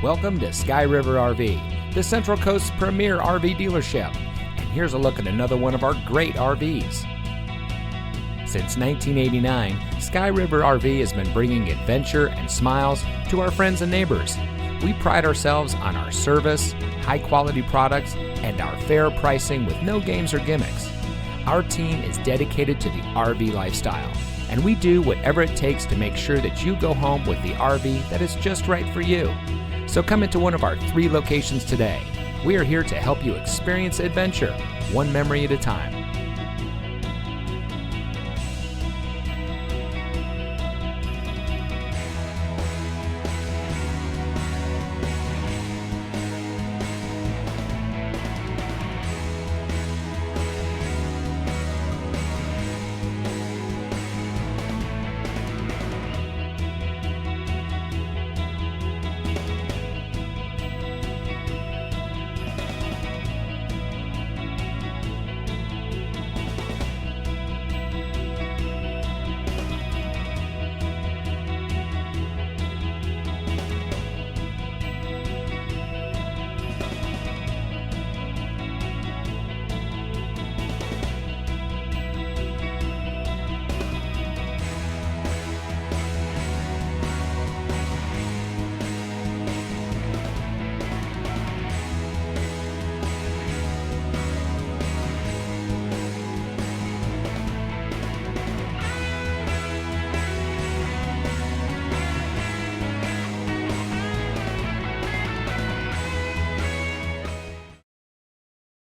Welcome to Sky River RV, the Central Coast's premier RV dealership. And here's a look at another one of our great RVs. Since 1989, Sky River RV has been bringing adventure and smiles to our friends and neighbors. We pride ourselves on our service, high-quality products, and our fair pricing with no games or gimmicks. Our team is dedicated to the RV lifestyle, and we do whatever it takes to make sure that you go home with the RV that is just right for you. So come into one of our 3 locations today. We are here to help you experience adventure, one memory at a time.